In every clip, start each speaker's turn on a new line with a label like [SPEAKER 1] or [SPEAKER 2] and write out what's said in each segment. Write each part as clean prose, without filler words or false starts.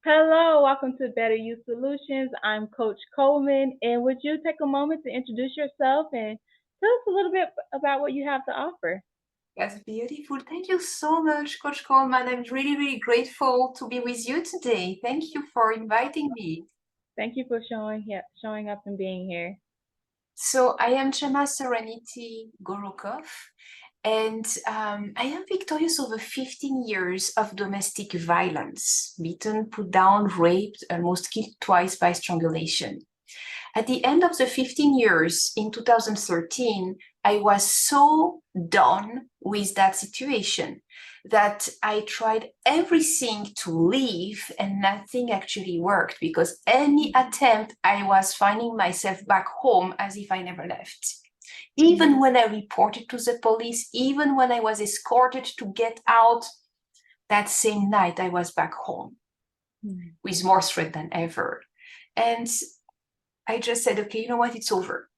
[SPEAKER 1] Hello, welcome to Better Youth Solutions. I'm Coach Coleman, and would you take a moment to introduce yourself and tell us a little bit about what you have to offer?
[SPEAKER 2] That's beautiful. Thank you so much, Coach Coleman. I'm really, really grateful to be with you today. Thank you for inviting me.
[SPEAKER 1] Thank you for showing up and being here.
[SPEAKER 2] So I am Gemma Serenity Gorokhoff, and I am victorious over 15 years of domestic violence, beaten, put down, raped, almost killed twice by strangulation. At the end of the 15 years in 2013, I was so done with that situation that I tried everything to leave and nothing actually worked because any attempt, I was finding myself back home as if I never left. Even when I reported to the police, even when I was escorted to get out, that same night I was back home with more threat than ever. And I just said, okay, you know what, it's over.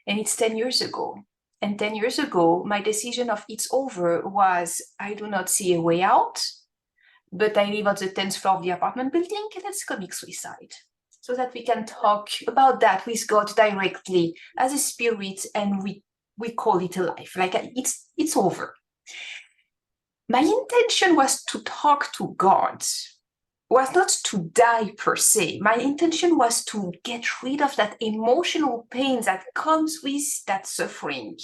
[SPEAKER 2] And it's 10 years ago. And 10 years ago, my decision of it's over was I do not see a way out, but I live on the 10th floor of the apartment building. Let's commit suicide so that we can talk about that with God directly as a spirit and we call it a life. Like it's over. My intention was to talk to God, was not to die per se. My intention was to get rid of that emotional pain that comes with that suffering,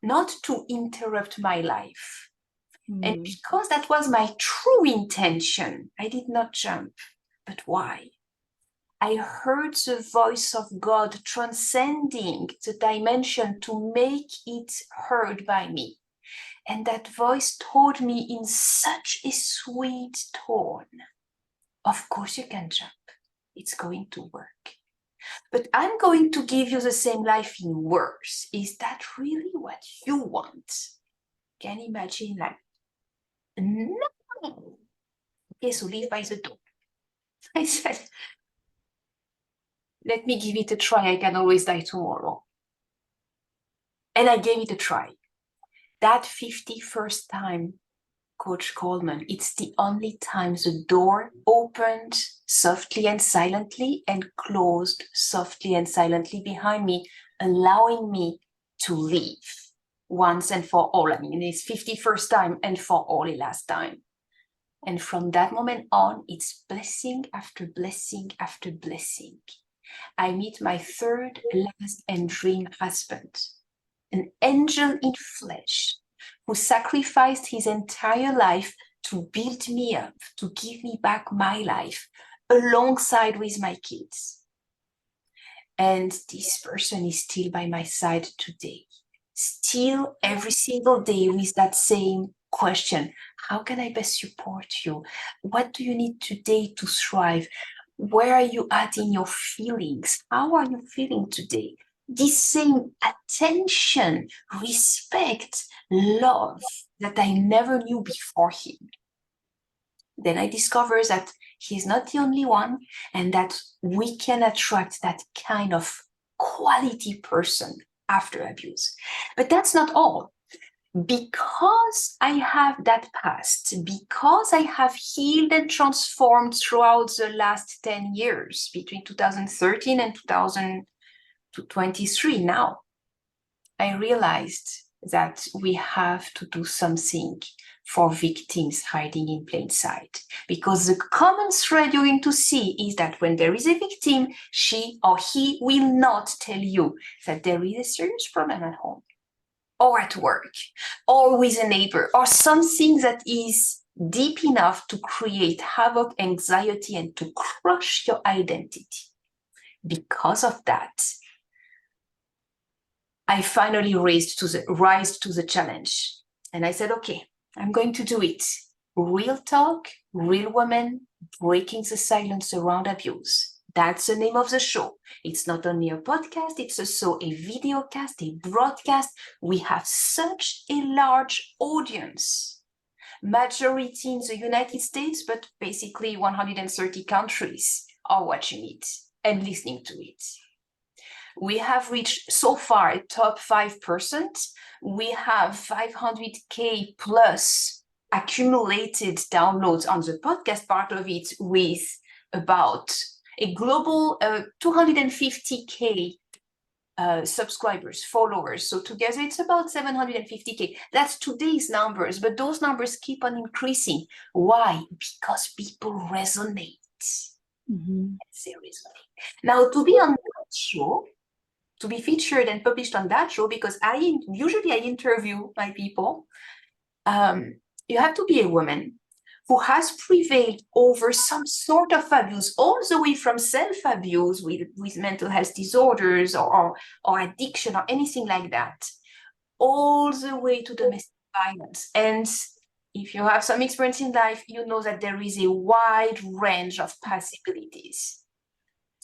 [SPEAKER 2] not to interrupt my life. And because that was my true intention, I did not jump. But why? I heard the voice of God transcending the dimension to make it heard by me. And that voice told me in such a sweet tone, of course you can jump. It's going to work. But I'm going to give you the same life in worse. Is that really what you want? Can you imagine like, no. Okay, so leave by the door. I said, let me give it a try. I can always die tomorrow. And I gave it a try. That 51st time, Coach Coleman, it's the only time the door opened softly and silently and closed softly and silently behind me, allowing me to leave once and for all. I mean, it's 51st time and for all a last time. And from that moment on, it's blessing after blessing after blessing. I meet my third, last, and dream husband, an angel in flesh, who sacrificed his entire life to build me up, to give me back my life, alongside with my kids. And this person is still by my side today, still every single day with that same question. How can I best support you? What do you need today to thrive? Where are you at in your feelings? How are you feeling today? This same attention, respect, love that I never knew before him. Then I discover that he's not the only one and that we can attract that kind of quality person after abuse. But that's not all. Because I have that past, because I have healed and transformed throughout the last 10 years, between 2013 and 2023 now, I realized that we have to do something for victims hiding in plain sight. Because the common thread you're going to see is that when there is a victim, she or he will not tell you that there is a serious problem at home, or at work, or with a neighbor, or something that is deep enough to create havoc, anxiety, and to crush your identity. Because of that, I finally rise to the challenge. And I said, okay, I'm going to do it. Real talk, real woman, breaking the silence around abuse. That's the name of the show. It's not only a podcast, it's also a video cast, a broadcast. We have such a large audience. Majority in the United States, but basically 130 countries are watching it and listening to it. We have reached so far a top 5%. We have 500K plus accumulated downloads on the podcast part of it with about a global 250K subscribers, followers. So together it's about 750K. That's today's numbers, but those numbers keep on increasing. Why? Because people resonate. They resonate. Now, to be on that show, to be featured and published on that show, because usually I interview my people, you have to be a woman who has prevailed over some sort of abuse, all the way from self-abuse with mental health disorders or addiction or anything like that, all the way to domestic violence. And if you have some experience in life, you know that there is a wide range of possibilities.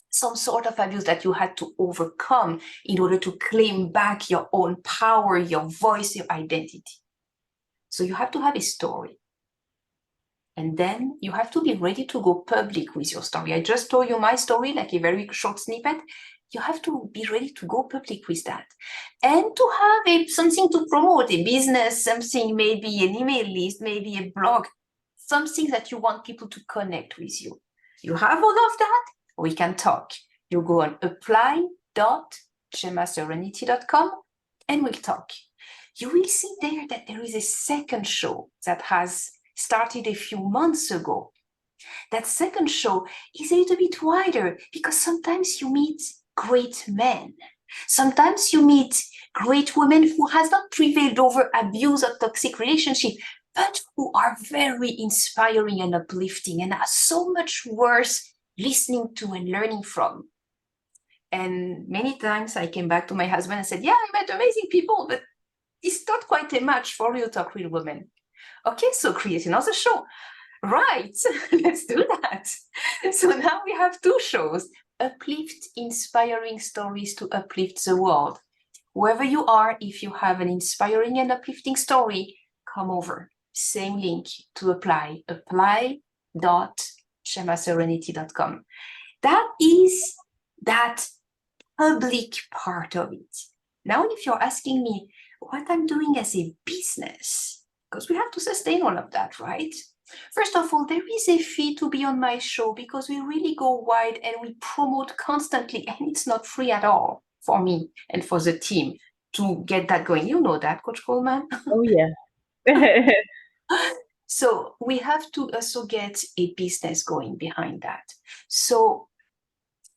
[SPEAKER 2] Some sort of abuse that you had to overcome in order to claim back your own power, your voice, your identity. So you have to have a story. And then you have to be ready to go public with your story. I just told you my story, like a very short snippet. You have to be ready to go public with that. And to have something to promote, a business, something, maybe an email list, maybe a blog, something that you want people to connect with you. You have all of that, we can talk. You go on apply.gemmaserenity.com and we'll talk. You will see there that there is a second show that has started a few months ago. That second show is a little bit wider because sometimes you meet great men. Sometimes you meet great women who has not prevailed over abuse or toxic relationship, but who are very inspiring and uplifting and are so much worth listening to and learning from. And many times I came back to my husband and said, yeah, I met amazing people, but it's not quite a match for real talk real women. Okay, so create another show. Right, let's do that. So now we have two shows, Uplift, inspiring stories to uplift the world. Wherever you are, if you have an inspiring and uplifting story, come over. Same link to apply.gemmaserenity.com. That is that public part of it. Now, if you're asking me what I'm doing as a business, because we have to sustain all of that, right? First of all, there is a fee to be on my show because we really go wide and we promote constantly, and it's not free at all for me and for the team to get that going. You know that, Coach Coleman?
[SPEAKER 1] Oh, yeah.
[SPEAKER 2] So we have to also get a business going behind that. So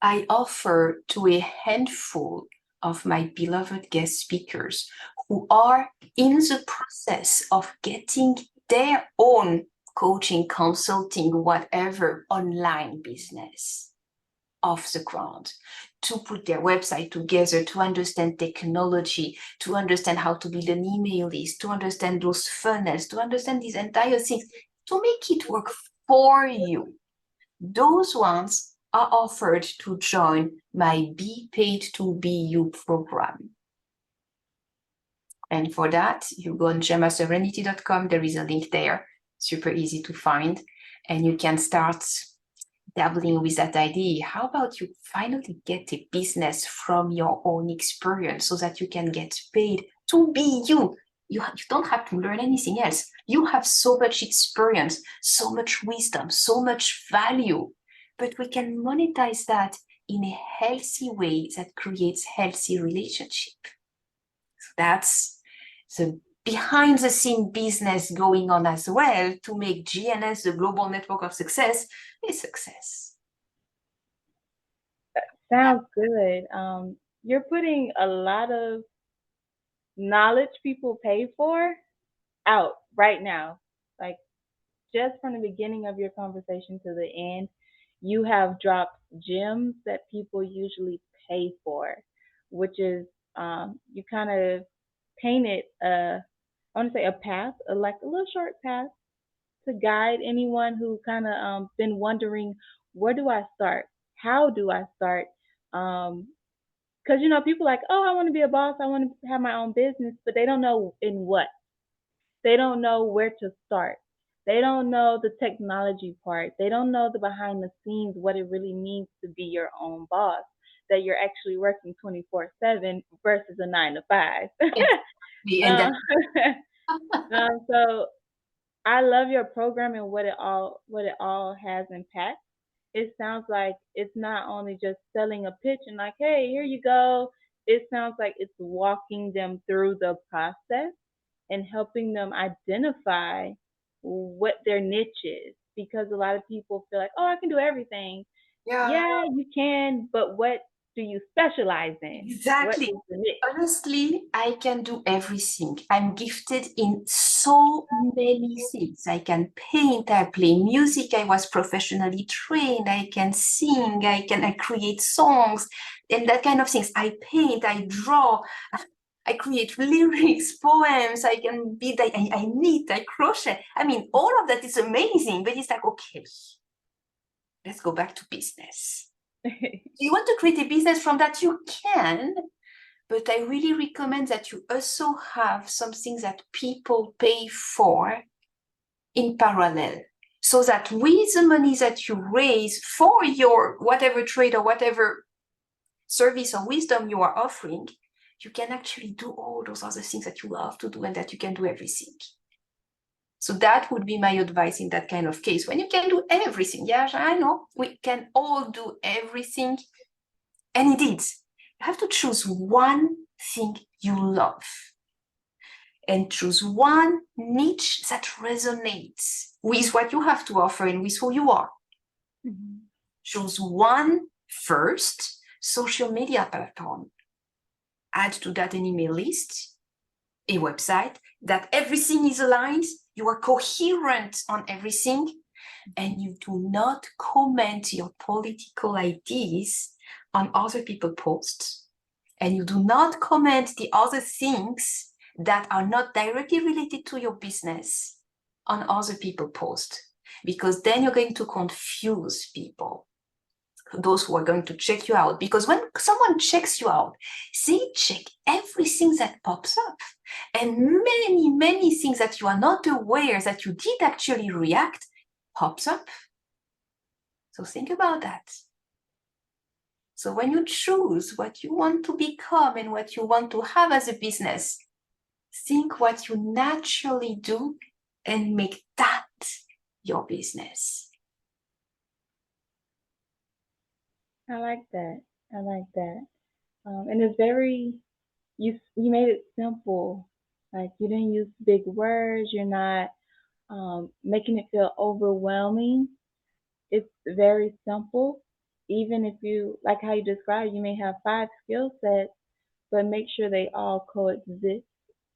[SPEAKER 2] I offer to a handful of my beloved guest speakers who are in the process of getting their own coaching, consulting, whatever online business off the ground, to put their website together, to understand technology, to understand how to build an email list, to understand those funnels, to understand these entire things, to make it work for you. Those ones are offered to join my Be Paid to Be You program. And for that, you go on gemmaserenity.com. There is a link there, super easy to find. And you can start dabbling with that idea. How about you finally get a business from your own experience so that you can get paid to be you? You don't have to learn anything else. You have so much experience, so much wisdom, so much value, but we can monetize that in a healthy way that creates healthy relationship. So that's the behind the scene business going on as well to make GNS, the Global Network of Success, a success.
[SPEAKER 1] Sounds good. You're putting a lot of knowledge people pay for out right now. Like, just from the beginning of your conversation to the end, you have dropped gems that people usually pay for, which is you kind of painted I want to say a path, like a little short path to guide anyone who kind of been wondering, where do I start? How do I start? Because people like, oh, I want to be a boss, I want to have my own business, but they don't know in what. They don't know where to start. They don't know the technology part. They don't know the behind the scenes, what it really means to be your own boss, that you're actually working 24/7 versus a 9 to 5.
[SPEAKER 2] Exactly. And
[SPEAKER 1] So I love your program and what it all has impact. It sounds like it's not only just selling a pitch and like, hey, here you go. It sounds like it's walking them through the process and helping them identify what their niche is. Because a lot of people feel like, oh, I can do everything.
[SPEAKER 2] Yeah,
[SPEAKER 1] Yeah, you can, but what do you specialize in? What
[SPEAKER 2] exactly.
[SPEAKER 1] is the niche?
[SPEAKER 2] Honestly, I can do everything. I'm gifted in so many things. I can paint, I play music, I was professionally trained, I can sing, I create songs and that kind of things. I paint, I draw, I create lyrics, poems, I can be I knit, I crochet. I mean, all of that is amazing, but it's like, okay, let's go back to business. Do you want to create a business from that? You can, but I really recommend that you also have something that people pay for in parallel. So that with the money that you raise for your whatever trade or whatever service or wisdom you are offering, you can actually do all those other things that you love to do and that you can do everything. So that would be my advice in that kind of case. When you can do everything, yeah, I know we can all do everything. And indeed, you have to choose one thing you love and choose one niche that resonates with what you have to offer and with who you are.
[SPEAKER 1] Mhm.
[SPEAKER 2] Choose one first social media platform. Add to that an email list, a website, that everything is aligned, you are coherent on everything, and you do not comment your political ideas on other people's posts, and you do not comment the other things that are not directly related to your business on other people's posts, because then you're going to confuse people, those who are going to check you out. Because when someone checks you out, they check everything that pops up, and many things that you are not aware that you did actually react pops up. So think about that. So when you choose what you want to become and what you want to have as a business, think what you naturally do and make that your business.
[SPEAKER 1] I like that. I like that. And it's very you made it simple. Like you didn't use big words. You're not making it feel overwhelming. It's very simple. Even if you like how you described, you may have five skill sets, but make sure they all coexist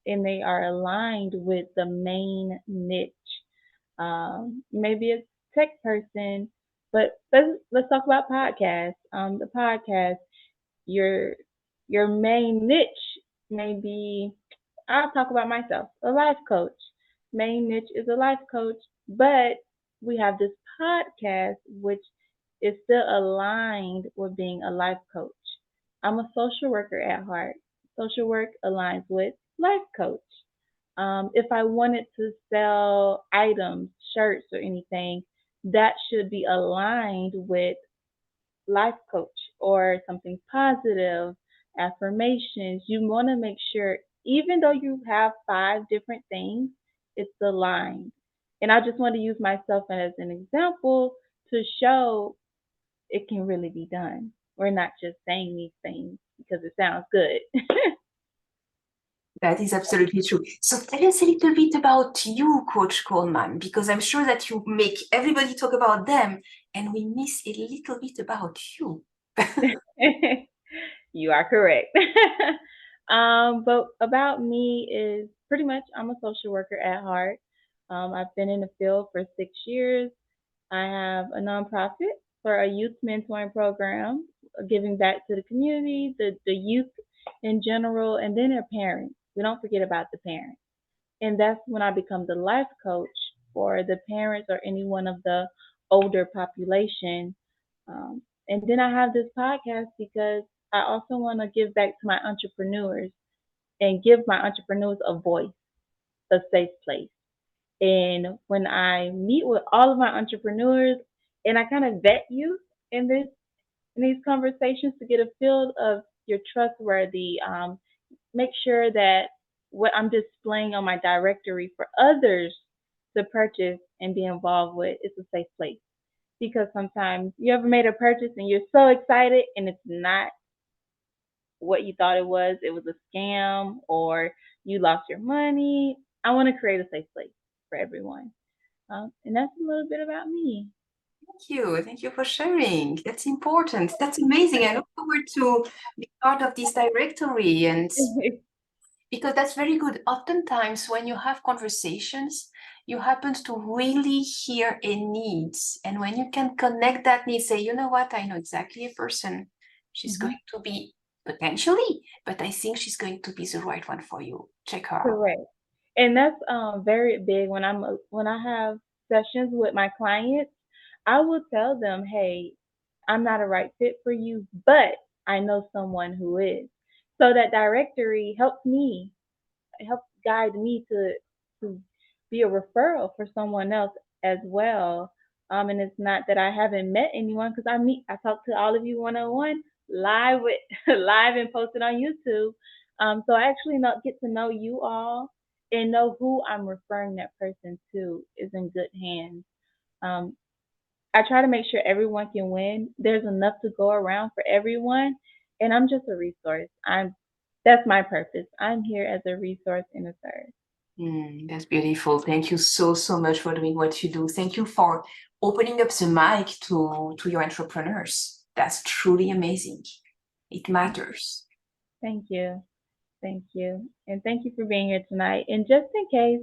[SPEAKER 1] and they are aligned with the main niche. Maybe a tech person, but let's talk about podcasts. The podcast, your your main niche may be, I'll talk about myself, a life coach. Main niche is a life coach, but we have this podcast which is still aligned with being a life coach. I'm a social worker at heart. Social work aligns with life coach. If I wanted to sell items, shirts, or anything, that should be aligned with life coach or something positive, affirmations. You want to make sure, even though you have five different things, it's aligned. And I just want to use myself as an example to show it can really be done. We're not just saying these things because it sounds good.
[SPEAKER 2] That is absolutely true. So tell us a little bit about you, Coach Coleman, because I'm sure that you make everybody talk about them and we miss a little bit about you.
[SPEAKER 1] You are correct. But about me is pretty much I'm a social worker at heart. I've been in the field for 6 years. I have a nonprofit for a youth mentoring program, giving back to the community, the youth in general, and then their parents. We don't forget about the parents. And that's when I become the life coach for the parents or any one of the older population. And then I have this podcast because I also want to give back to my entrepreneurs and give my entrepreneurs a voice, a safe place. And when I meet with all of my entrepreneurs and I kind of vet you in this in these conversations to get a feel of your trustworthy, make sure that what I'm displaying on my directory for others to purchase and be involved with is a safe place. Because sometimes you ever made a purchase and you're so excited and it's not what you thought it was a scam, or you lost your money. I want to create a safe place for everyone. And that's a little bit about me.
[SPEAKER 2] Thank you. Thank you for sharing. That's important. That's amazing. I look forward to be part of this directory, and because that's very good. Oftentimes, when you have conversations, you happen to really hear a need. And when you can connect that need, say, you know what, I know exactly a person. She's
[SPEAKER 1] Mhm.
[SPEAKER 2] going to be potentially, but I think she's going to be the right one for you. Check her out.
[SPEAKER 1] Correct. And that's very big when I have sessions with my clients. I will tell them, "Hey, I'm not a right fit for you, but I know someone who is." So that directory helps me, helps guide me to be a referral for someone else as well. And it's not that I haven't met anyone, because I talk to all of you one on one live with live and posted on YouTube. So I actually not get to know you all and know who I'm referring that person to is in good hands. Um, I try to make sure everyone can win. There's enough to go around for everyone, and I'm just a resource. I'm That's my purpose. I'm here as a resource and a service.
[SPEAKER 2] That's beautiful. Thank you so, so much for doing what you do. Thank you for opening up the mic to your entrepreneurs. That's truly amazing. It matters.
[SPEAKER 1] Thank you. Thank you. And thank you for being here tonight. And just in case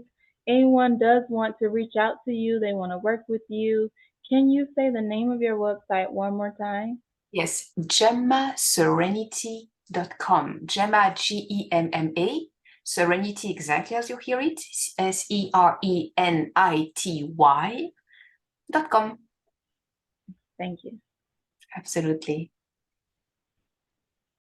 [SPEAKER 1] anyone does want to reach out to you, they want to work with you, can you say the name of your website one more time?
[SPEAKER 2] Yes, gemmaserenity.com. Gemma, Gemma, Serenity, exactly as you hear it, Serenity.com.
[SPEAKER 1] Thank you.
[SPEAKER 2] Absolutely.